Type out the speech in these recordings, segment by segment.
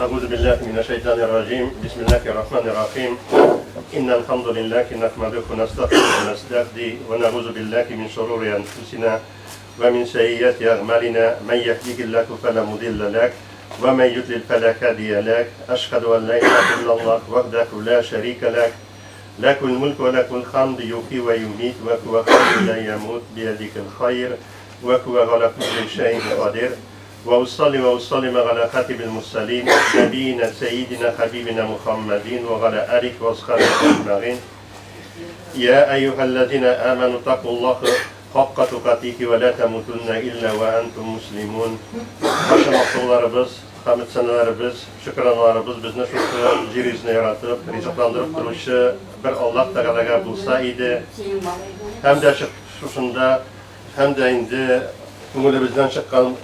أعوذ بالله من الشيطان الرجيم. بسم الله الرحمن الرحيم. إن الحمد لله نحمده ونستغفره ونستهديه ونعوذ بالله من شرور أنفسنا ومن سيئات أعمالنا. من يهده الله فلا مضل له ومن يضلل فلا هادي له. أشهد أن لا إله إلا الله وحده لا شريك له له الملك وله الحمد يحيي ويميت وهو حي لا يموت بيده الخير وهو على كل شيء قدير. وأصلي وأسلم على خاتم المرسلين نبينا سيدنا حبيبنا محمد وعلى آله وأصحابه أجمعين. يا أيها الذين آمنوا اتقوا الله حق تقاته ولا تموتن إلا وأنتم مسلمون. Başlamaktalarımız, hamd senelerimiz, şükranlarımız bizni şu yeryüzüne yaratıp, rızıklandırıp duruşu bir Allah Teala'ya bulsa idi. Hem de şuşunda hem de indi ko'nglimizdan chiqqan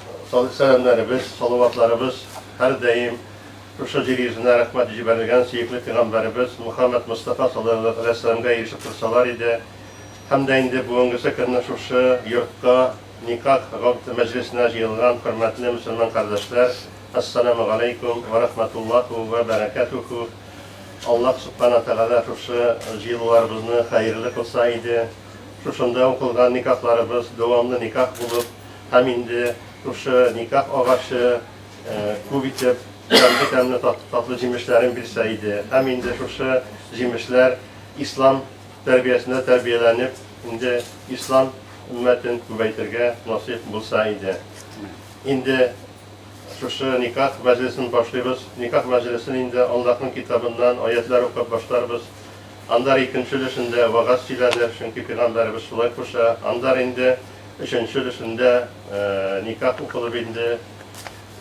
selamlarımız, salavatlarımız her daim şu yeryüzüne rahmet jiberilgan sevgili Peygamberimiz Muhammed Mustafa sallallahu aleyhi ve sellem'e erişip tursalar idi. Hem de indi bugünkü günde şu yurtga nikah meclisine yığılan hürmetli Müslüman kardeşler, Esselamu Aleyküm ve Rahmetullahi ve Berekatuhu. Allah Subhanahu Teala şu yıllarımızı hayırlı kılsaydı. Şunda okulgan nikahlarımız devamlı nikah bulup, hem indi şu nikah ağaçı kuvvetip, kendi tatlı cimişlerin birseydi. Hem indi şu cimişler İslam terbiyesinde terbiyelenip, indi İslam ümmetin kuvvetirge nasip bulsaydı. İndi şu nikah meclisini başlıyoruz. Nikah meclisini indi Allah'ın kitabından ayetler okup başlarız. Andar ikinçilişinde vaaz söylenir çünkü Peygamberimiz şulay kuşa. Andar indi üçüncülüşünde nikah okulup indi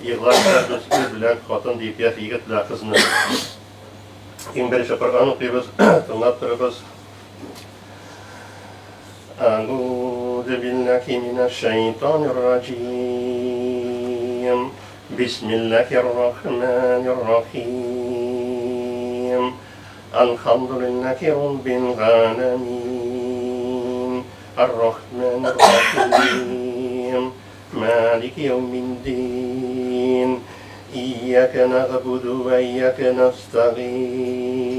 yığlarlarımız bilen hatun deyip yigitler kızını. İngilizce Kur'an okuyuyoruz, tınlap dururuz. أعوذ بالله من الشيطان الرجيم بسم الله الرحمن الرحيم الحمد لله رب العالمين الرحمن الرحيم مالك يوم الدين إياك نعبد وإياك نستعين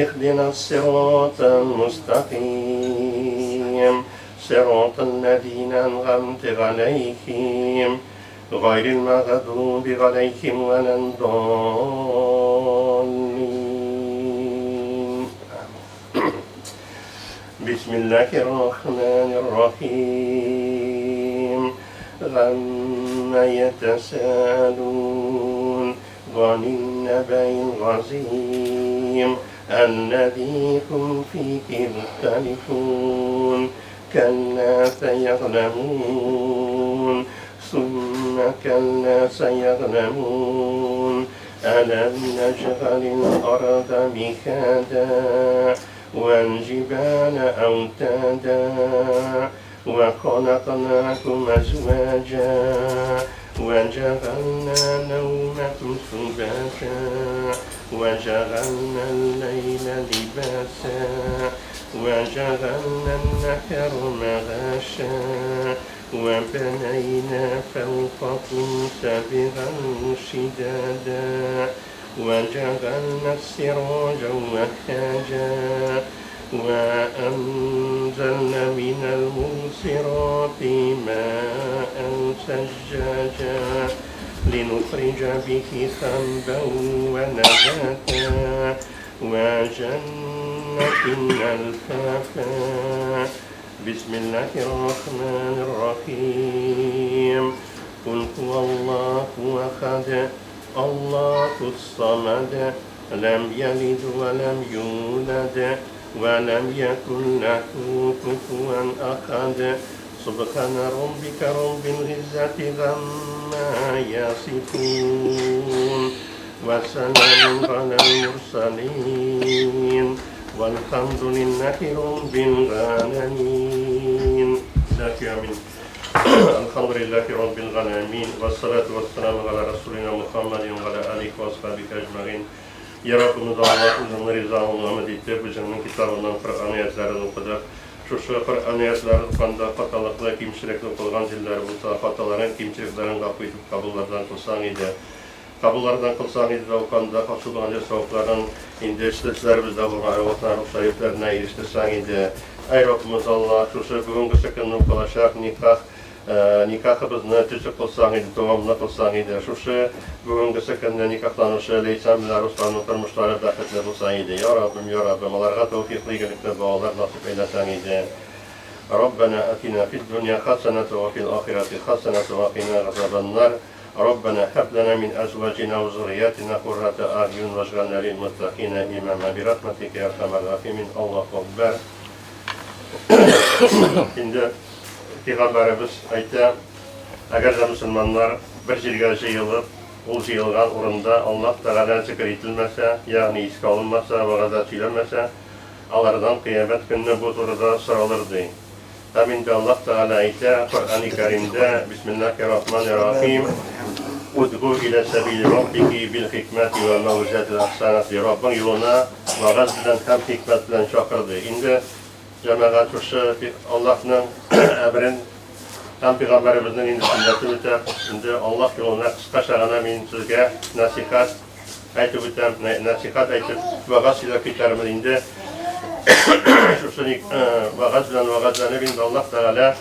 اهدنا الصراط المستقيم صراط الذين أنعمت عليهم غير المغضوب عليهم ولا الضالين. بسم الله الرحمن الرحيم عما يتساءلون عن النبأ العظيم الذي هم فيه يختلفون كلا سيعلمون ثم كلا سيعلمون ألم نجعل الأرض مهادا والجبال أوتادا وخلقناكم أزواجا وجعلنا نومكم سباتا وجعلنا الليل لباسا وجعلنا النهار معاشا وبنينا فوقكم سبعا شدادا وجعلنا السراج وهاجا وأنزلنا من المعصرات ماء ثجاجا لنخرج به حبا ونباتا وجنة ألفافا. بسم الله الرحمن الرحيم قل هو الله أحد الله الصمد لم يلد ولم يولد ولم يكن له كفوا أحد. سبحان ربك رب العزة عما يصفون وسلام على المرسلين والحمد لله رب العالمين. الحمد لله رب العالمين والصلاة والسلام على رسولنا محمد وعلى آله وأصحابه أجمعين. Ya Rabbimiz Allah'ın rızasını Muhammed ettik. Bizim kitabından Kur'an ayetlerini okuduk. Şu Kur'an ayetlerini okanda hatalıklı, kimçilikli kılgan diller bulsa, hataların, kimçiliklerin kapıyıp kabullardan kılsan idi. kabullardan kılsan idi okanda kaçılan sokakların indi işlerimizde bulunan oğlan sayıplarına eriştirsen indi. Ayrıkımız Allah şu bugünkü sakınlık kılaşak nikahımızı tüzük kılsan idi, tamamla kılsan idi. Şu bugünkü sakınlık nikahlanışı Leysam ile Ruslan'ın kırmışları dağıtlı bulsan idi. Ya Rabbim, onlara tevfikli gelikle bağlar nasip eylesen idi. ربنا آتنا في الدنيا حسنة وفي الآخرة حسنة وقنا عذاب النار ربنا هب لنا من أزواجنا وذرياتنا قرة أعين واجعلنا للمتقين إماما برحمتك يا أرحم الراحمين الله أكبر. Şimdi Peygamberimiz ayta, eğer de Müslümanlar bir jirge jıyılıp, o jıyılgan orunda Allah Teala'dan zikir etilmese, yani iske alınmasa, vaada söylenmese, alardan kıyamet gününe bu turda sıralırdı. Amin de Allah Teala ayta, Kur'an-ı Kerim'de Bismillahirrahmanirrahim. Udgu ile sebili rabbiki bil hikmeti ve mevzetil ahsanati. Rabbin yoluna vaaz bilen hem hikmet bilen çakırdı. Indi cemaat şu Allah'ın emrin hem Peygamberimizin indi sünneti öte. Indi Allah yoluna kıskaça gana min sizge nasihat aytıp ötem, nasihat aytıp vaaz ile kitabımın indi. Şu vaazlarını indi Allah Teala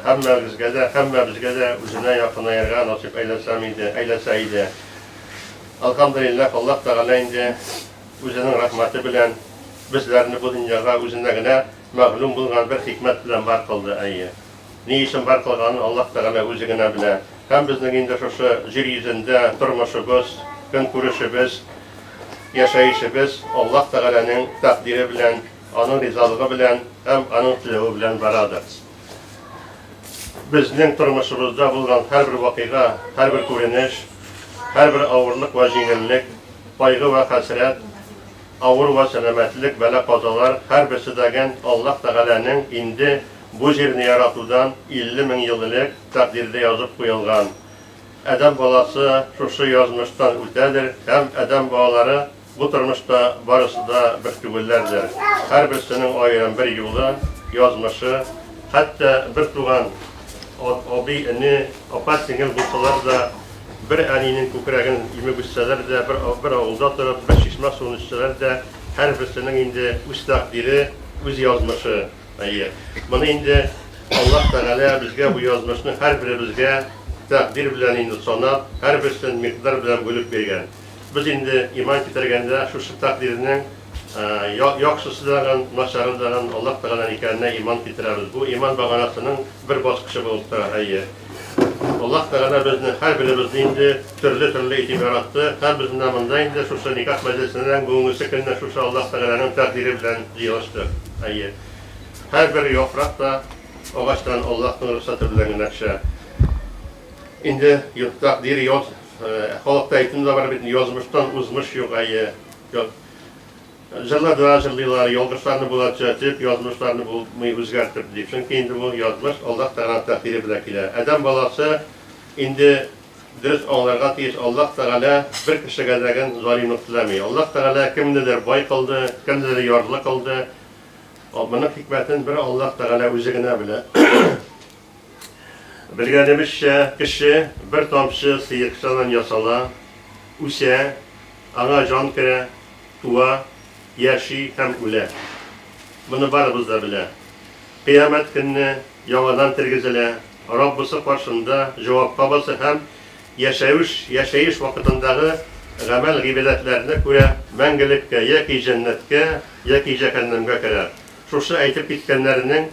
hem bizge de üzerine yakınayırga nasip eyleseydi. Elhamdülillah Allah Teala indi üzerinin rahmeti bilen bizlerini bu dünyaya üzerine mağlum bulgan bir hikmet bilen var kıldı ayı. Ne için var kılganı Allah Teala üzerine bilen. Hem bizden indi şu jir yüzünde turmuşumuz, gün kuruşumuz, yaşayışımız Allah Teala'nın takdiri bilen, onun rizalığı bilen, hem onun tülüğü bilen baradır. Bizning turmuşimizda bo'lgan har bir voqea, har bir ko'rinish, har bir og'irlik va yengillik, qayg'u va hasrat, og'ir va salomatlik, bala qazolar har birisidan Allah Teala'ning indi bu yerni yaratuvdan 50 ming yillik taqdirda yozib qo'yilgan. Adam bolasi shu yozmishdan o'tadir, ham adam bolalari bu turmushda borasida bir tugullardir. Har birisining ayrim bir yo'li, yozmishi, hatto bir tug'an abi, anne, opa singil bulsalar da bir annenin ko'kragini yemib o'ssalar da, bir ovulda turib, bir shishma suvni ichsalar da, har birisining indi o'z taqdiri, o'z yozmishi. Buni indi Allah Teala bizga bu yozmishni har birimizga taqdir bilan indi sanab, har birisini miqdor bilan bo'lib bergan. Biz indi iymon keltirganda shu taqdirning yaxshisidan, nacharidan Allah Teala'nın ekanına iman keltiramiz. Bu iman bag'anasining bir bosqichi bo'lib turadi. Allah Teala bizni har birimizni indi turli etib yaratdi. Ham bizni namında indi shu nikah majlisidan bugungi kunga shu Allah Teala'nın taqdiri bilan yig'ishdi. Har bir yaproq da ağaçdan Allah'ın ruhsatı bilan naqsha. Indi taqdiri yoz, xalqda aytımda var bir yozmishdan uzmuş yo'q yo'q. Jırlar yoldaşlarını bulatacak, yazmışlarını bulmayı özgərtib deyip. Çünkü indi bu yazmış Allah Teala'nın takdiri bilə kilə. Adam balası indi dürüst onlarga tez Allah Teala bir kişiге degen zalimlik tiləmey. Allah Teala kimdidir bay kıldı, kimdidir yarlı kıldı. Bunun hikmetin bir Allah Teala özüne bilə. Bilgenimizce kişi bir tomçı sıyıkçadan yasala, üse, ana can kire, tuva, yaşı hem öle. Bunu barımızda bile. Kıyamet günü yavadan tirgizile, Rabbisi karşında cevap babası hem yaşayış vakitindeki gamel gıbedetlerine göre mengelikke, yaki cennetke, yaki cehennemge kirer. Şuşu aytıp gitkenlerinin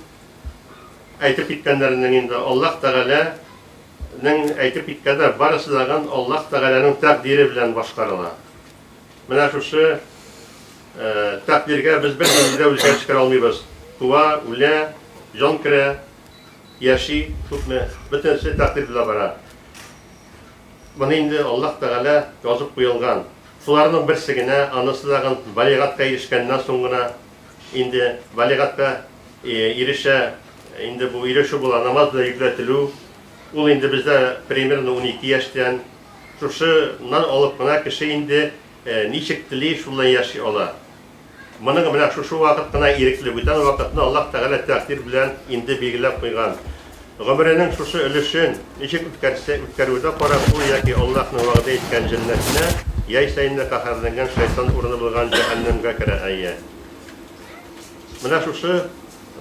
indi Allah Teala'nın aytıp gitkende barısı dağın Allah Teala'nın takdiri bilen başkarıla. Mına şuşu takdirge biz bir günde özgür çıkar olmayız. Tuva, ule, can kire, yaşı, tutma, bütünse takdir bile bara. Bunu indi Allah Teala yazıp koyulgan. Sularının birsigine, anısı dağın baligatka erişkenden sonuna indi baligatka erişe, indi bu erişi bulan namazla yükletilü. Ol indi bizde примерно 12 yaştan şuşundan alıp buna kişi indi niçik dili şundan yaşı ola. Bunun şu vakit kına erikli, bütün vakitini Allah Teala takdir bilen indi belgilep koygan. гомеренең шушы өлешен ничек үткәрүдә карап, ул яки Аллаһның вәгъдә иткән җәннәтенә, яисә инде каһәрләнгән шайтан урыны булган җәһәннәмгә керә әйе. Менә шушы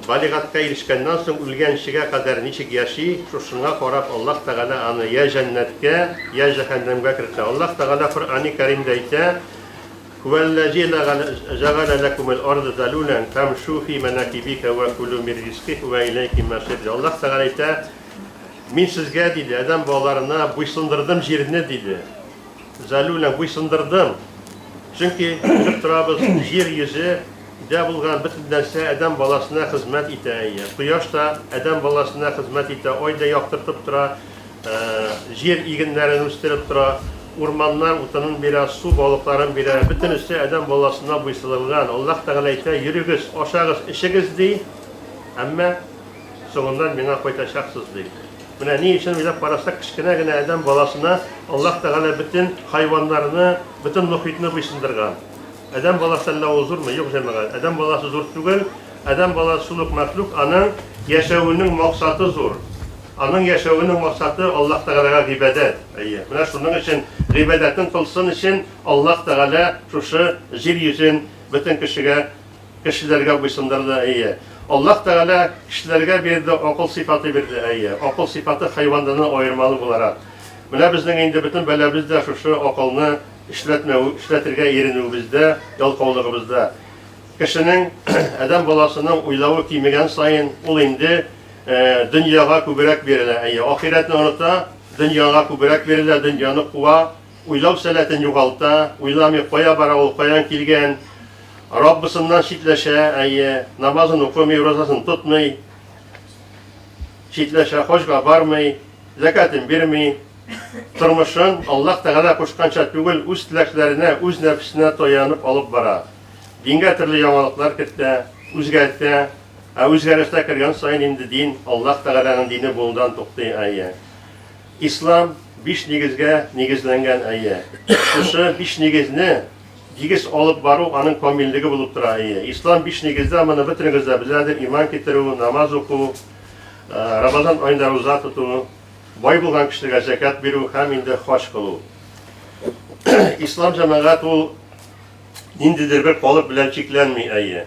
балигатка ирешкәннән соң үлгәнчегә кадәр ничек яши, шушыңа карап Аллаһ Тәгалә аны я җәннәткә, я җәһәннәмгә кертә. Аллаһ Тәгалә Коръәни Кәримдә әйтә: "Валлази жагала лакум ал-арда залуlan фамшу фи манакибика ва кулу мин ризқи ва илайки масир." Аллаһ Тәгалә әйтә: "Мин сезгә диде, адәм балаларына буйсындырдым җирне диде. Залуlan буйсындырдым. Чөнки без торабыз җир йөзе дә булган бөтен нәрсә адәм баласына хезмәт итә. Кояш та адәм баласына хезмәт итә, ай да яктыртып тора, җир игеннәрен үстереп тора, урманнар утынын бирә, су балыкларын бирә, бөтенесе адәм баласына буйсындырылган. Аллаһ Тәгалә әйтә: "Йөрегез, ашагыз, эчегез" ди. Әмма соңыннан миңа кайтачаксыз ди. Менә ни өчен уйлап карасак, кичкенә генә адәм баласына Аллаһ Тәгалә бөтен хайваннарны, бөтен мөхитне буйсындырган. Адәм баласы әллә зурмы? Юк, җәмәгать. Адәм баласы зур түгел. Адәм баласы шул ук мәхлук, аның яшәүенең максаты зур. Аның яшәүенең максаты Аллаһ Тәгаләгә гыйбадәт. Әйе. Менә шуның өчен гыйбадәтен кылсын өчен Аллаһ Тәгалә шушы җир йөзен бөтен кешеләргә буйсындырды. Әйе. Аллаһ Тәгалә кешеләргә бирде, акыл сыйфаты бирде. Әйе. Акыл сыйфаты хайвандан аермалы буларак. Менә безнең инде бөтен бәлабез дә шушы акылны эшләтергә иренүебездә, ялкаулыгыбызда. Кешенең, адәм баласының уйлавы кимегән саен, ул инде дөньяга күбрәк бирелә. Әйе, ахиратны оныта, дөньяга күбрәк бирелә, дөньяны куа, уйлау сәләтен югалта, уйламый кая бара, ул каян килгән, Раббысыннан читләшә, әйе, намазын укымый, розасын тотмый, читләшә, хаҗга бармый, закатын бирмий. Тормышын Аллаһ Тәгалә кушканча түгел, үз теләкләренә, үз нәфсенә таянып алып бара. Дингә төрле яңалыклар кертә, үзгәртә, үзгәрештә кергән саен инде дин, Аллаһ Тәгаләнең дине булудан туктый. Әйе. Ислам 5 нигезгә нигезләнгән. Әйе. Шушы 5 нигезне дигез алып бару аның камиллеге булып тора. Әйе. Ислам 5 нигездә моны бөтенегездә беләдер: иман китерү, намаз уку, Рамазан аенда роза тоту, бай булган кешегә закат бирү һәм инде хаҗ кылу. Ислам җәмәгать ул ниндидер бер калып белән чикләнми. Әйе.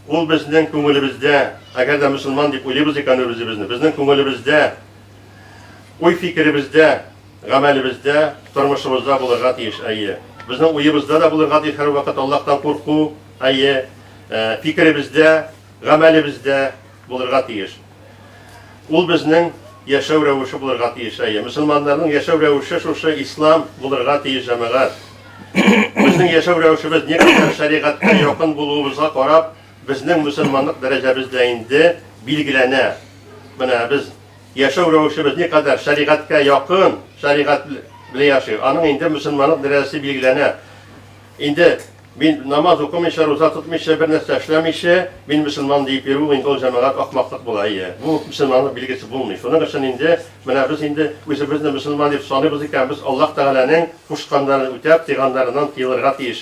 Ул безнең күңелебездә, әгәр дә мусульман дип уйлыйбыз икән үзебезне, безнең күңелебездә, уй фикеребездә, гамәлебездә, тормышыбызда булырга тиеш. Әйе. Безнең уйыбызда да булырга тиеш һәр вакыт Аллаһтан курку. Әйе. Фикеребездә, гамәлебездә булырга тиеш. Ул безнең яшәү рәвеше булырга тиеш. Әйе. Мусульманнарның яшәү рәвеше шушы ислам булырга тиеш җәмәгать. Безнең яшәү рәвешебез никадәр шәригатькә якын булуыбызга карап, безнең мусульманлык дәрәҗәбездә инде билгеләнә. Менә без яшәү рәвешебез никадәр шәригатькә якын, шәригат белән яшәү, аның инде мусульманлык дәрәҗәсе билгеләнә. Инде мин намаз укымыйча, роза тотмыйча, бер нәрсә эшләмичә, мин мусульман дип йөрү инде ул җәмәгать ахмаклык була. Бу мусульманлык билгесе булмый. Шуның өчен инде менә без инде үзебезне мусульман дип саныйбыз икән, без Аллаһ Тәгаләнең кушканнарын үтәп, тыйганнарыннан тыелырга тиеш.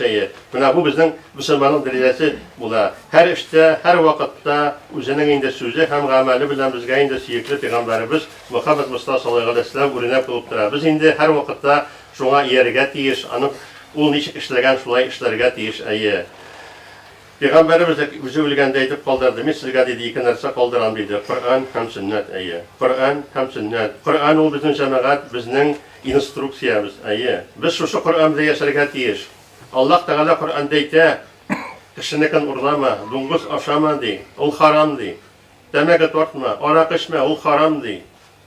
Менә бу безнең мусульманлык дәрәҗәсе була. Һәр эштә, һәр вакытта үзенең инде сүзе һәм гамәле белән безгә инде сөекле пәйгамбәрбез Мөхәммәд Мустафа саллаллаһу алейһи ва сәллям үрнәк булып тора. Без инде һәр вакытта шуңа ияргә тиеш, аның ул ничек эшләгән шулай эшләргә тиеш. Әйе. Пәйгамбәрбез үзе үлгәндә әйтеп калдырды: "Мин сезгә диде ике нәрсә калдырам" диде: Коръән һәм сөннәт. Әйе. Коръән һәм сөннәт. Коръән ул безнең җәмәгать, безнең инструкциябыз. Әйе. Без шушы Коръән белән яшәргә тиеш. Аллаһ Тәгалә Коръәндә әйтә: "Кешенекен урлама, дуңгыз ашама" ди. Ул харам ди. Тәмәке тартма, арак эчмә, ул харам ди.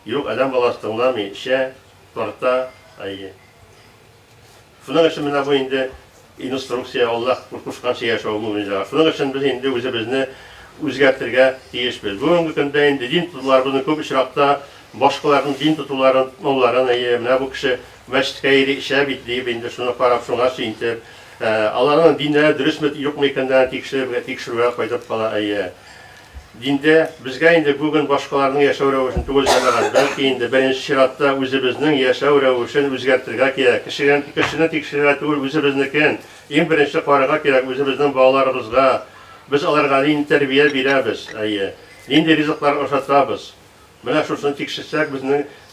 Юк, адәм баласы тыңламый, эчә, тарта. Әйе. Шуның өчен менә бу инде инструкция, Аллаһ кушканча яшәү булмыйча. Шуның өчен без инде үзебезне үзгәртергә тиешбез. Бүгенге көндә инде дин тотуларыбызны күп очракта башкаларның дин тотуларын, әйе, менә бу кеше мәчеткә ирешә бит дип инде шуны карап, шуңа сөентеп, аларның диннәре дөресме юкмы икәнлеген тикшерүгә кайтып кала. Әйе. Диндә безгә инде бүген башкаларның яшәү рәвешен түгел җәмәгать, бәлки инде беренче чиратта үзебезнең яшәү рәвешен үзгәртергә кирәк. Кешене тикшерергә түгел, үзебезнекен иң беренче карарга кирәк, үзебезнең балаларыбызга. Без аларга нинди тәрбия бирәбез, әйе. Нинди ризыклар ашатабыз. Менә шусын тикшерсәк,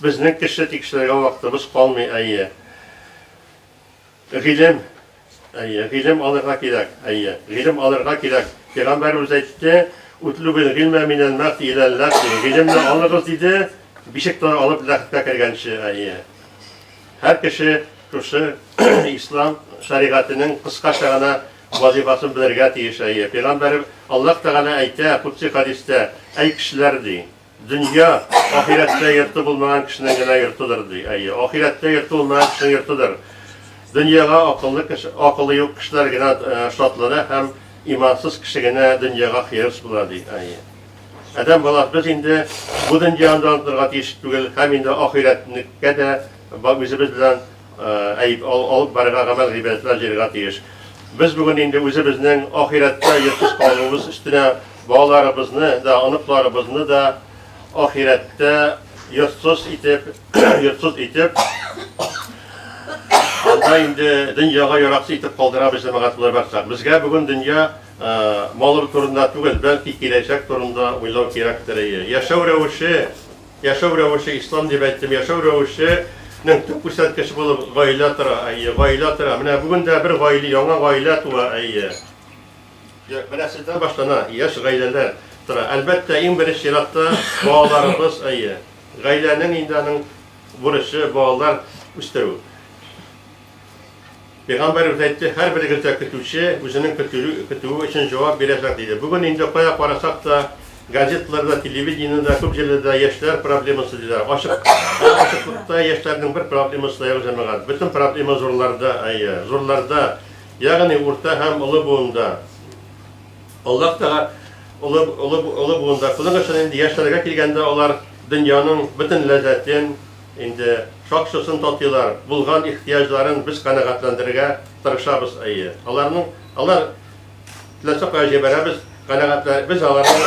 безнең кеше тикшерергә вакытыбыз калмый, әйе. Гыйлем алырга кирәк, әйе. Гыйлем алырга кирәк. Пәйгамбәрбез әйтте, "Утлубил гыйлма минал махди илал лахди." Гыйлемне алыгыз диде, бишектән алып лахтка кергәнче, әйе. Һәр кеше шушы ислам шәригатының кыскача гына вазифасын белергә тиеш, әйе. Пәйгамбәр Аллаһ Тәгалә әйтә, кутси хадистә, "Әй кешеләр ди, дөнья ахирәттә йорты булмаган кешенең генә йортыдыр" ди, әйе. Ахирәттә йорты булмаган кешенең йортыдыр. Дөньяга акыллы юк кешеләр генә шатлана һәм имансыз кеше генә дөньяга хирыс була ди, әйе. Адәм баласы без инде бу дөньяда торырга тиеш түгел, һәм инде ахирәтниккә дә үзебез белән алып барырга гамәл гыйбадәтләр җиргә тиеш. Без бүген инде үзебезнең ахирәттә йортсыз калуыбыз өстенә балаларыбызны да, аныкларыбызны да ахирәттә йортсыз итеп анда инде дөньяга яраксыз итеп калдырабыз җәмәгатьләр барсак. Безгә бүген дөнья малы турында түгел, бәлки киләчәк турында уйлау кирәктер. Яшәү рәвеше ислам дип әйттем, яшәү рәвешенең төп күрсәткече булып гаилә тора, гаилә тора. Менә бүген дә бер гаилә, яңа гаилә туа, Менә сездән башлана, яшь гаиләләр тора. Әлбәттә, иң беренче чиратта балаларыбыз, гаиләнең инде аның бурычы балалар үстерү. Пәйгамбәрбез әйтте, һәр бер көтүче үзенең көтүе өчен җавап бирәчәк диде. Бүген инде кая карасак та, газетларда, телевидениедә, күп җирләрдә яшьләр проблемасы диләр. Ачыклыкта яшьләрнең бер проблемасы юк җәмәгать. Бөтен проблема зурларда, ягъни урта һәм олы буында. Аллаһ Тәгалә олы буында. Шуның өчен инде яшьләргә килгәндә алар дөньяның бөтен ләззәтен инде шакшысын татыйлар, булган ихтияҗларын без канәгатьләндерергә тырышабыз, Алар теләсә кая җибәрәбез, biz аларның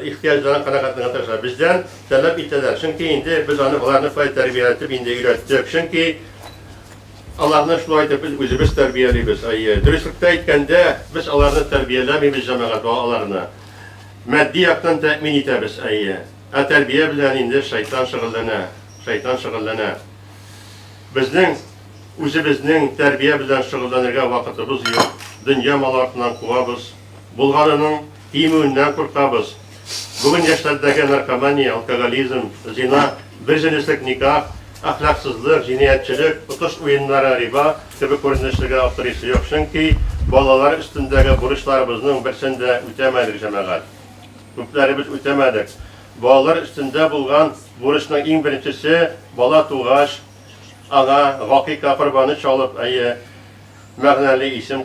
ихтияҗларын канәгатьләндерергә тырышабыз. Бездән таләп итәләр. Чөнки инде biz аларны файда тәрбияләтеп инде өйрәттек. Чөнки аларны шулай итеп үзебез тәрбиялибез, Дөреслеккә әйткәндә, без аларны тәрбияләмибез җәмәгать аларны. Матди яктан тәэмин итәбез, Тәрбия белән инде шайтан шөгыльләнә. Безнең үзебезнең тәрбия белән шөгыльләнергә вакытыбыз юк. Дөнья малларынан куабыз, булганының кимүеннән куркабыз. Бүген яшьләрдәге наркомания, алкоголизм, зина, бержинслек никах, ахлаксызлык, җинаятьчелек, тотыш уеннары, риба кебек күренешләргә авторитеты юк. Чөнки балалар өстендәге бурычларыбызның берсен дә үтәмәдек җәмәгать. Күпләребез үтәмәдек. Балалар өстендә булган бурычның иң беренчесе бала тугач, аңа гакыйка корбаны чалып, мәгънәле исем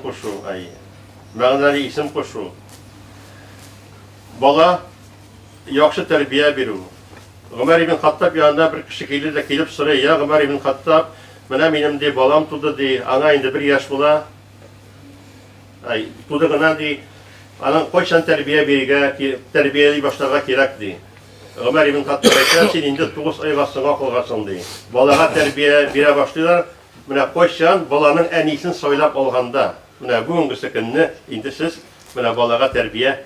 кушу. Бала яхшы тәрбия бирү. Гомәр ибн Хаттаб янына бер кеше килеп сорый, "Я Гомәр ибн Хаттаб, менә минем ди балам туды ди, аңа инде 1 яшь була. Туды гына ди, аның кайчан тәрбияли башларга кирәк ди." Гомәр ибн Хаттаб әйтә, "Син инде 9 айга соңга калгансың ди. Балага тәрбия бирә башлыйлар, менә кайчан баланың әнисен сайлап алганда, менә бүгенге көнне инде сез менә балага тәрбия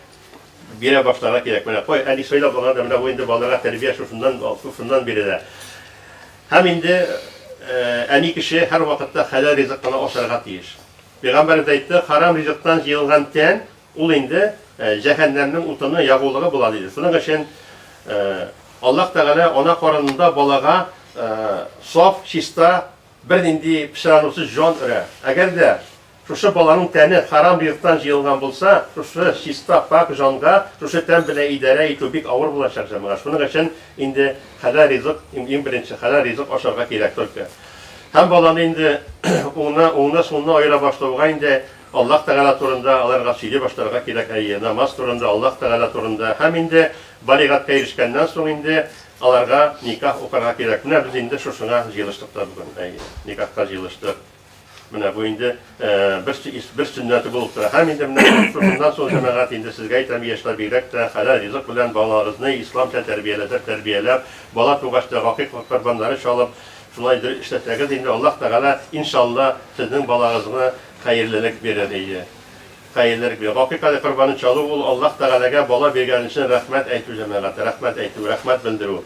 бирә башларга кирәк. Менә әни сайлап алганда, менә бу инде балага тәрбия шушыннан бирелә. Һәм инде әни кеше һәр вакытта хәләл ризык кына ашарга тиеш. Пәйгамбәр әйтте, харам ризыктан җыелган тән ул инде җәһәннәмнең утыны ягулыгы була диде. Шуның өчен Аллаһ Тәгалә ана карынында балага саф, чиста, бер нинди пычранусыз җан өрә. Әгәр дә шушы баланың тәне харам ризыктан җыелган булса, шушы чиста, пак җанга шушы тән белән идарә итү бик авыр булачак җәмәгать. Шуның өчен инде хәләл ризык, иң беренче хәләл ризык ашарга кирәк только. Һәм баланы инде уңна аера башлауга инде Аллаһ Тәгалә турында аларга сөйли башларга кирәк, намаз турында, Аллаһ Тәгалә турында. Һәм инде балигатка ирешкәннән соң инде аларга никах укырга кирәк. Менә без инде шушыңа җыелыштык та бүген, никахка җыелыштык. Менә бу инде бер сөннәте булып тора. Һәм инде менә шуннан соң җәмәгать инде сезгә әйтәм, яшьләр бигрәк тә хәләл ризык белән балаларыгызны исламча тәрбияләп, бала тугачта гакыйк корбаннары чалып, шулай эшләсәгез инде Аллаһ Тәгалә иншалла сезнең балагызга хәерлелек бирер. хәерлерек бир. Hakikaten kurbanı çalу ул Allah Teala'ga bala bergen için rahmet aytу cemaate, rahmet aytу, rahmet bildiru.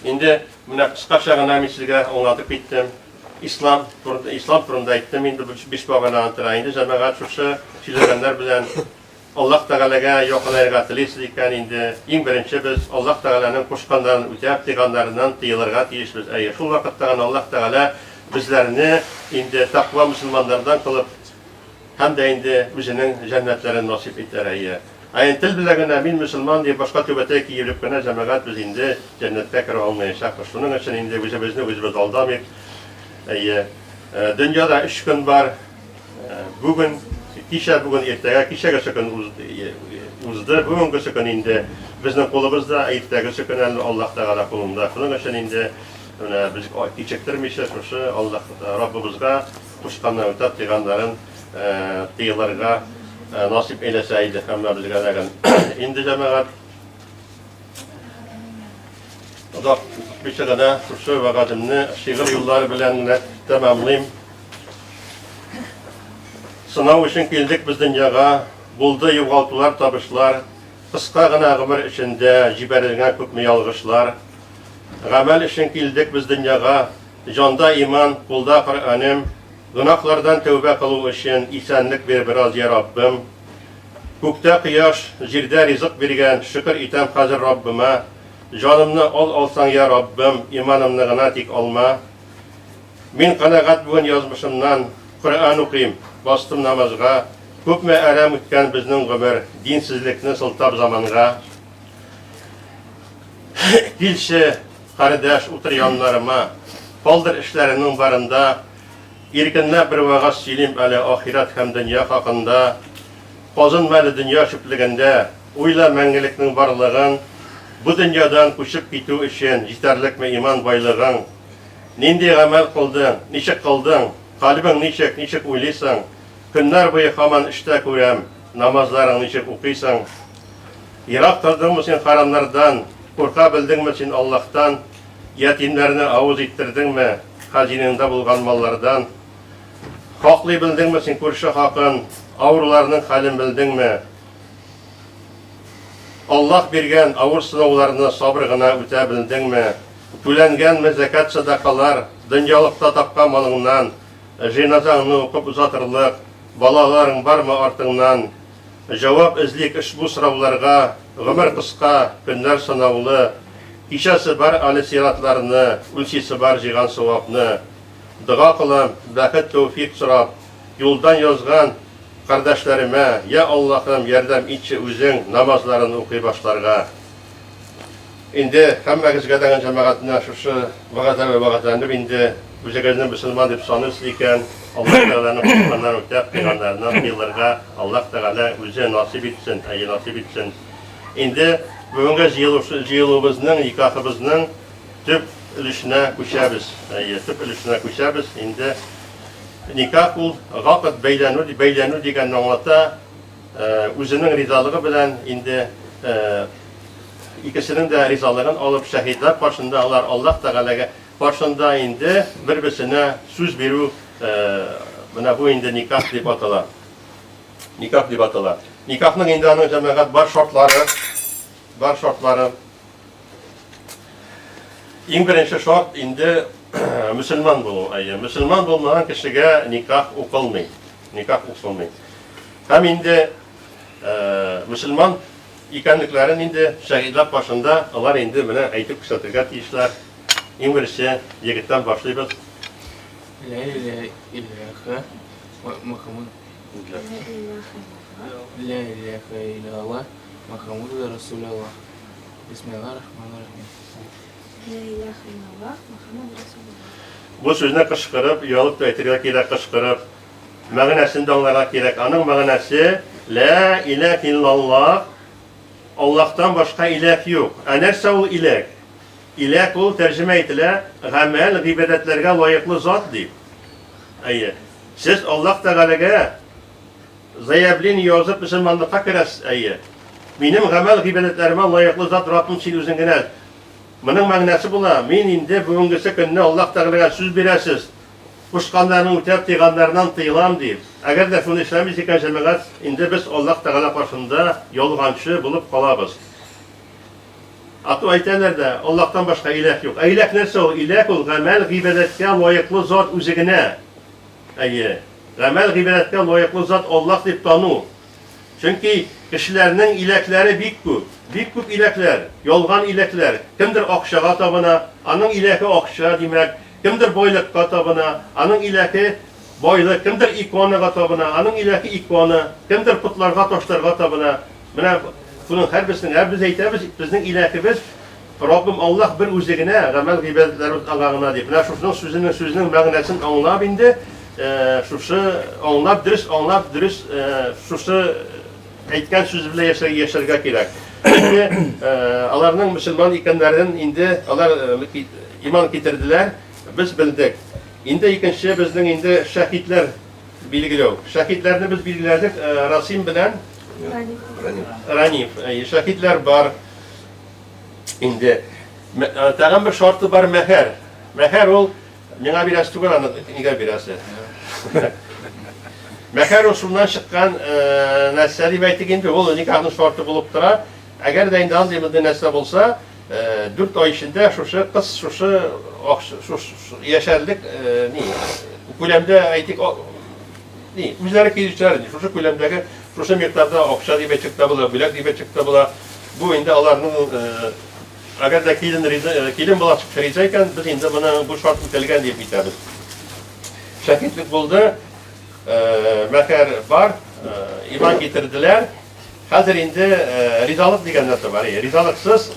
Indi mına kıskaça gana men sizge oңlatып киттем. İslam turunda aytdım. Indi beş bagana antыра. Indi cemaat şuшы сөйләгәннәр белән Allah Teala'ga yakınlarga tilisiz iken indi en birinci biz Allah Teala'nın kuşkanlarını ütep diganlarından tıyılırga tiyişmiz. Şul vakıttan Allah Teala bizlerini indi takva Müslümanlardan kılıp hem de indi özünün cennetlerini nasip etler. Ayın til bilegine min Müslüman diye başka tübete ki yürüp gene cemaat biz indi cennette kira olmayacak. Şunun için indi özümüzü özümüz aldamayıp. Dünyada 3 gün var. Bugün kişi bugün ertege, kişiye gün uzdu. Bugün gün indi bizning qo'limizda, ertege gün Allah Teala qo'lunda. Şunun için indi biz kechiktirmeysiz şu Allah Rabbimizga qo'shqandan o'tib deganlarin tiyillarga nasip eyleseydi hamma bizga degan. Endi jamoat Oda bichagada şu vaqtimni şiir yo'llari bilan tamamlayım. Sınav için keldik biz dunyoga, buldu yo'g'altular, tabışlar, qisqa g'ina umr ichida jibarilgan ko'p yolg'ishlar. G'amal için keldik biz dunyoga, jonda iymon, qo'lda Qur'onim, gunohlardan tavba qilish uchun esanlik ber biroz ya Robbim. Ko'kda quyosh, yerda rizq bergan, shukr etam hozir Robbima. Jonimni olsang ya Robbim, iymonimni g'ina tik olma. Men qanoat bugun yozmishimdan Qur'on o'qiyim. Bastım namazga, ko'pmi aram o'tgan bizning umr, dinsizlikni siltab zamonga. Kelshi qardosh o'tir yonlarima, qoldir ishlarining barında, erkinlab bir va'z silim ali oxirat ham dunyo haqida. Qozonmali dunyo shupliganda, o'yla mangilikning borlig'in, bu dunyodan ko'chib ketuv uchun yetarlikmi iymon boylig'ing. Nindi amal qilding, nechik qilding? Qalbing nechik o'ylaysan? Kunlar bo'yi hamon ishda ko'ram, namozlaring nechik o'qiysan? Yiroq turdingmi sen haramlardan? Qo'rqa bildingmi sen Allohdan? Yetimlarni avuz ettirdingmi xazinangda bo'lgan mollardan? Xoqlay bildingmi sen ko'rishi haqin? Avrularning halin bildingmi? Allah bergan avur sinovlarni sabrg'ina o'ta bildingmi? To'langanmi zakat sadaqalar, dunyolikda topgan molingdan? Jinazangni o'qib uzatırlıq, balalarың barmı artıngdan? Javob izlik ushbu so'rovlarga, umr qisqa, kunlar sanavli, kechasi bar ali siratlarni, ulchisi bar jig'an savobni. Duo qilam, baxit tavfiq so'rab, yo'ldan yozgan qardoshlarima, ya Allohim yordam etchi o'zing namozlarini o'qiy boshlarga. Endi hammagizga degan jamoatni shu vaqtlarni endi Üzəgəzini Müslüman deyib sanırsız ikən, Allah Teala'nın qurbanlarını ötəb, peyğəmbərlərindən yıllarga Allah Teala özü nasip etsin, nasip etsin. İndi bugünkü jiyilubuzun, nikahımızın tüp ülüşünə köçəbiz. İndi nikah ul qaqat beylanu degen anlata özünün rizalığı bilən indi ikisinin de rizalığını alıp şəhidlər başında Allah Teala'ga başında indi birbirine söz veru buna bu indi nikah deb atalar. Nikah deb atalar. Nikahның indi aның cemaat bar şartları. En birinci şart indi Müslüman bolu. Müslüman olmayan kişiye nikah oqılmay. Hem indi Müslüman ikenliklerin indi şəhidlər başında onlar indi buna aytib küsatırga tiyişlər. En birisi yigitdan başlayız. La ilahe illallah Muhammed. La ilahe illallah Muhammed Resulullah. Bismillahirrahmanirrahim. La ilahe illallah Muhammed Resulullah. Bu sözünü qışqırıb, yalıb da etirga kerek qışqırıb, məğnəsini de onlara kerek. Anın məğnəsi La ilahe illallah, Allah'tan başka ilah yok. Enerse ol ilah. İlah ol tercüme etile, gamel ibadetlerge layıklı zat deyip. Siz Allah Teala'ga zayablini yazıp Müslümanlığa kiresiz. Benim gamel ibadetlerime layıklı zat Rabbim sil özüngünel. Bunun məğnəsi bula, men indi bugünküsü günne Allah Teala'ga söz berəsiz. Kuşkanlarının ütep tıyganlarından tıyılam deyip. Eğer de şunu işlemiş iken cemaat, indi biz Allah Teala karşında yolgançı bulup kalabız. Atı aytenler de Allah'tan başka ilah yok. İlah nerse o? İlah ol, gamel gıybedetke layıklı zat üzerine. Gamel gıybedetke layıklı zat Allah deyip tanu. Çünkü kişilerinin ilekleri büyük ilekler, yolgan ilekler. Kimdir akşağa tabına, anın ileki akşağa demek. Kimdir boylıkka tabına, anın ileki boylu. Kimdir ikona tabına, anın ileki ikona. Kimdir putlarga, taşlarga tabına. Bunun her birisinin, her biz eytemiz, bizning ilekimiz Rabbim Allah bir üzerine, gamel gıybetlerimiz ağağına deyip. Şuşunun sözünün mağnasını anlap indi. Şuşu anlap dürüst, şuşu aytgan söz bilan yaşarga kerak. Çünkü alarning Müslüman ikenlerden indi, alar iman getirdiler, biz bildik. Indi ikinci bizning indi şahitler bilgilov. Şahitlerini biz bilgilerdik, Rasim bilan Ranif. Şahitler var. Indi. Tağın bir şartı var meher. Meher ol, bana biraz tügül anlatın, biraz. Meher usulundan çıkan nesli beytik indi, ol nikahın şartı bulup dura. Eğer de indi andımızda nesli olsa, 4 ay içinde şuşu yaşarlık kulemde aytik üzeri kiyicilerdi. Şuşu kulemdeki şuşu miktarda okşa diye çıktı bula, bilek diye çıktı bula. Bu indi alarının eğer de kilin bula çıkışırıyken biz indi buna bu şart ütelgen diye biteriz. Şahitlik buldu, meher var, iman getirdiler. Hazır indi rizalık diyenler de var. Rizalıksız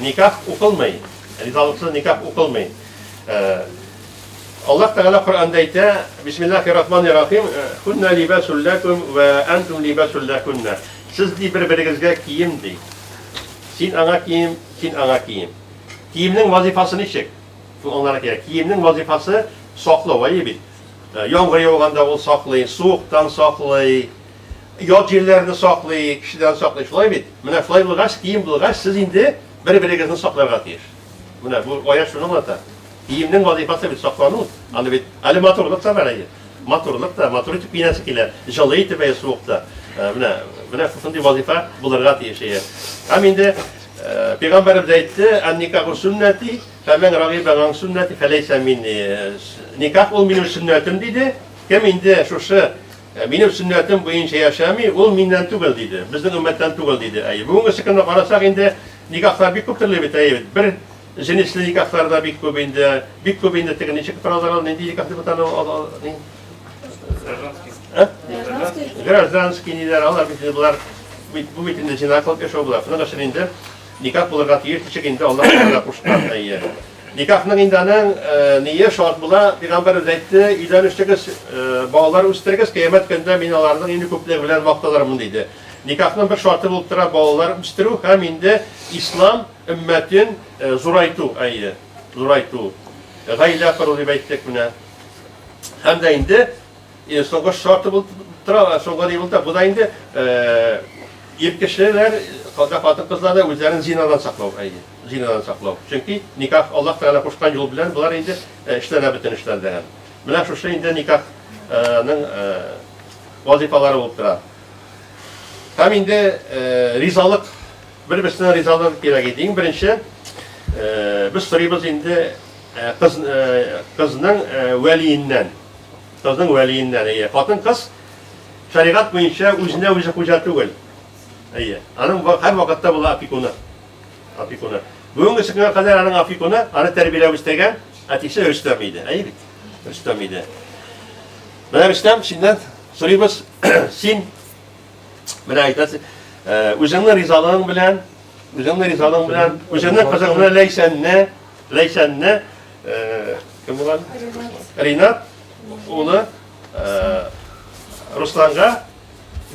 nikah okulmayın. Rizalıksız nikah okulmayın. Allah Teala Kur'an'da ise Bismillahirrahmanirrahim Kunna libasul lakum ve entum libasul lakunna. Siz birbirinizge kiyim deyin. Sin ana kiyim, sin ana kiyim. Kiyimnin vazifasını çek. Bu onlara gerek. Kiyimnin vazifası saklayı bit. Yağmur yağganda ol saklayın, soğuktan saklayın. Yol yerlerini saklayın, kişiden saklayın. Şulay bit. Mına şulay bulgaç, kiyim bulgaç, siz indi birbirinizin saklayacak diyor. Mına bu aya şunu anlatar. Kiyimnin vazifası bir saklanır. Anı bit. Ali motorluk da var ayı. Motorluk da, motoru tüp iğnesi kiler. Jalıyı ve soğukta. Mına fıfındi vazife bulurgat diye şeye. Hem indi Peygamberimiz aytti, en nikahı sünneti, femen ragibe an sünneti feleyse minni. Nikah ol benim sünnetim dedi. Kim indi şuşu benim sünnetim boyunca yaşamı, ol minden tügül dedi. Bizden ümmetten tügül dedi. Bugün sıkıntı karasak indi nikahlar bir kupturlu bitayı. Bir jinisli nikahlarda bir kubinde tekrar niçin frazalar ne diye nikahlı bir tane ne? Grazdanski niler alır bittiler. Bu bitinde cinayet kalıp yaşıyorlar. Fına kaçın indi. Nikah bulurgat yer çekinde Allah Teala kuştan ayı. Nikahның indanın niye şart bula Peygamber özetti. İlan üstekes bağlar üstekes kıyamet günde minalarının indi köpler bilen vaktalarım dedi. Nikahның bir şartı bulup tura bağlar üstürü hem indi İslam ümmetin zuraytu ayı. Zuraytu. Gayla karoli beyttek buna. Hem de indi sonra şartı bulup tura sonra değil bu da indi kişiler kadın kızlar da özlerini zinadan saklav ayı. Zinadan saklav. Çünkü nikah Allah Teala koşkan yol bilen bunlar indi işlerine bütün işlerde hem. Bunlar şu şey indi nikahның vazifaları olup durar. Hem indi rizalık birbirine rizalık gerek ediyin. Birinci biz soruyoruz indi kızının veliyinden. Kızının veliyinden. Kadın kız şeriat boyunca özüne koca tügül. İyi. Anın her vakitte bula apikona. Apikona. Bugün sıkıntı kadar anın apikona, anı terbiyeler istegen, ateşe Rüstem'iydi. İyi bit. Rüstem'iydi. Ben Rüstem, şimdiden soruyoruz. Sin, ben ayıtasın. Üzerine rizalığın bilen, üzerine kazanına leysen ne, kim olan? Rinat, oğlu, Ruslan'a,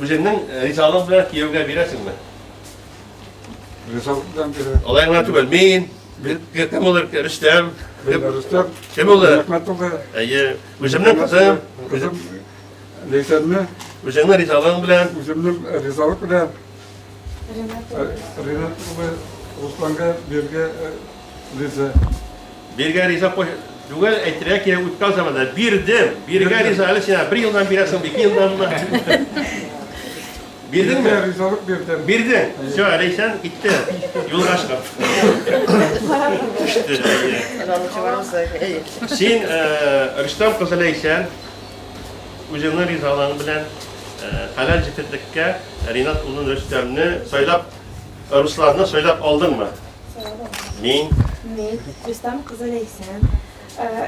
üzerinden rizalığın bilen kiyevge bilesin mi? Rizallıktan biri. Olayına tübel, min, kim olur Rüstem? Rüstem. Kim olur? Mehmet olur. Üzerinden kızım. Kızım Leysen'le. Üzerinden rizalığın bilen. Üzerinden rizallık bilen. Rinat ve Ruslan'a birge Rize. Birge riza koş, Jugal aytıraq ya utkal zamanda birdim. Birga rizalı sen bir yıldan birasın, 2 yıldan mı? Birdin mi? Rizalık birden. Birdin. Söyleysen gitti. Yol başka. İşte. Sen Rüstem kızılaysan özünün rizalığını bilen halal cifetlikке Rinat Ulun Rüstem'ni söylep Ruslarına söylep aldın mı? Neyin? Men Rüstem Kızıleysen,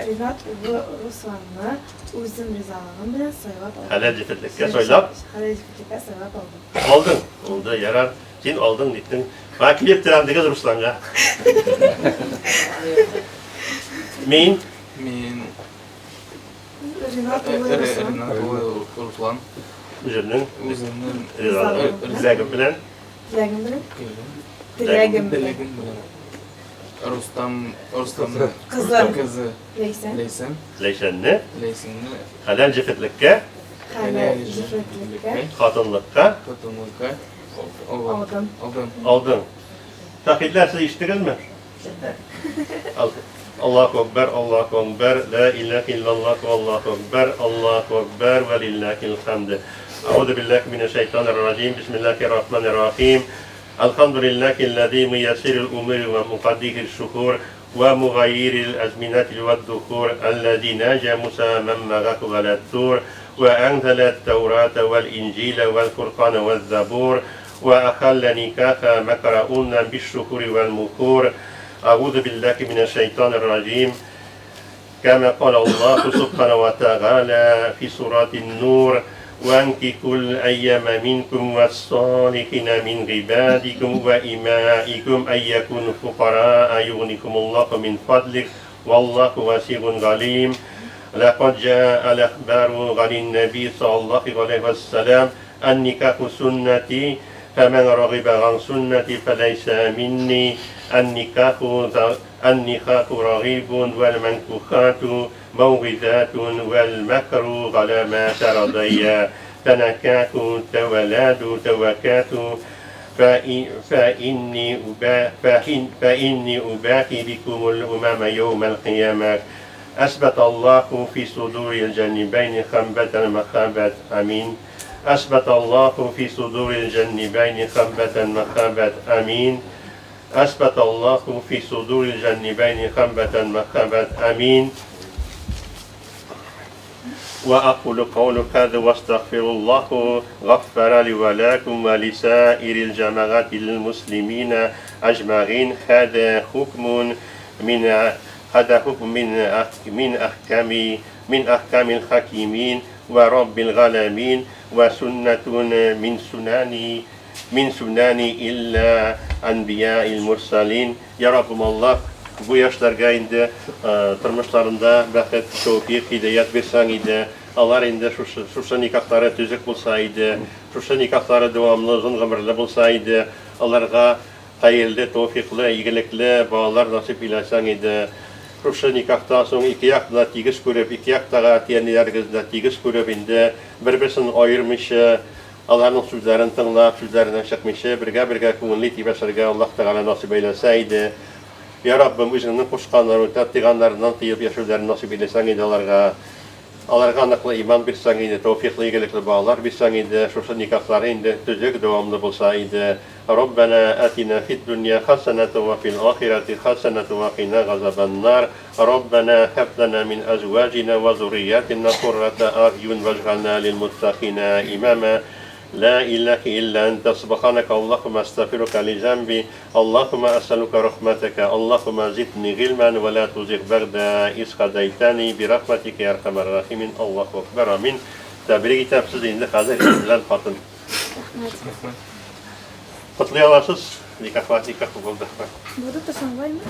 Rinat Ulu Ruslan'ı uzun rızalığım bilen soyup aldım. Halal cifetlikке söylep Halal cifetlikке soyup aldım. aldın. Oldu yarar. Sen aldın dittin. Bana kilip tirandınız Ruslan'a. Men Мен Rinat Ulu Ruslan, Ринат Руслан özünün өзімнің rizalığını bilen Dilegim bilen, Dilegim bilen, тілегім білен Рустам Kızı. Leysen Leysen, leysenni Leysenni halal cifetlikке halal cifetlikке katınlıkka Қатынлыққа aldım. aldın. Takidler siz içtiniz mi? Allahu Ekber, Allahu Ekber, La ilahe illallah, Allahu Ekber, Allahu Ekber ve lillahil hamd. Euzu billahi mineşşeytanirracim. Bismillahirrahmanirrahim. Elhamdülillahi'llezî müyessiril umuri ve muqaddihil şuhur ve mugayyiril azminatil ve duhur. Ellezî nâce Musa men mağaku ve tur ve enzelet Tevrate vel İncile vel Furkane vel Zabur ve ahalla nikaha mekra'unna bişşuhuri vel muhur. أعوذ بالله من الشيطان الرجيم كما قال الله سبحانه وتعالى في سورة النور وأنكحوا الأيام منكم والصالحين من عبادكم وإمائكم أن يكونوا فقراء يغنيكم الله من فضله والله واسع عليم لقد جاء الأخبار عن النبي صلى الله عليه وسلم النكاح سنتي فمن رغب عن سنتي فليس مني النكاح رغيب والمنكوحات موعظات والمكروه على ما ترضيا تنكاح تولاد توكات فإني أباحي بكم الأمم يوم القيامة أثبت الله في صدور الجانبين خنبة مخابة آمين أثبت الله في صدور الجانبين خنبة مخابة آمين أثبت الله في صدور الجانبين خنبة مخابة آمين وأقول قول هذا واستغفر الله غفر لي ولكم ولسائر الجماعات المسلمين أجمعين هذا حكم من أحكام الحكيمين ورب العالمين وسنة من سنن إلا أنبياء المرسلين. Ya Rabbim Allah bu yaşlarga indi tırmışlarında bəxet, tevfik, hidayet versen idi. Allah indi şuşa nikahları tüzük bulsaydı, şuşa nikahları devamlı, uzun ömürlü bulsaydı, Allah'a hayırlı, tevfikli, iyilikli bağlar nasip eylesen idi. Şuşa nikahtan sonra iki yakla tigiz görüp, iki yaktaga tiyenlergizde tigiz görüp indi, birbirisini ayırmış, Allah'ın sözlerini tınlap, sözlerinden çıkmış, birge kuvvetli tibeşerge Allah Teala nasip eyleseydi. Ya Rabbim özünün koşkanlarını, tattiganlarından tıyıp yaşırlarını nasip eylesen idi Allah'a anaklı iman birsen idi, tevfikli iyilikli bağlar birsen idi, şuşa nikahları indi, tüzük devamlı bulsaydı. Rabbena atina fid dünya hasenete ve fil ahireti hasenete ve qina gazaban nar. Rabbena hablana min azvacina ve zurriyatina kurrata a'yun vec'alna lil muttakina imama. لا إله إلا أنت سبحانك اللهم استغفرك لذنبي اللهم أسألك رحمتك اللهم زدني علما ولا تزغ بعد إذ هديتني برحمتك يا أرحم الراحمين الله أكبر آمين. Tebrik kitapsız indi hazır edilen hatun. Kutlayamazsız. Nikah oldu. Burada taşınmayın mı?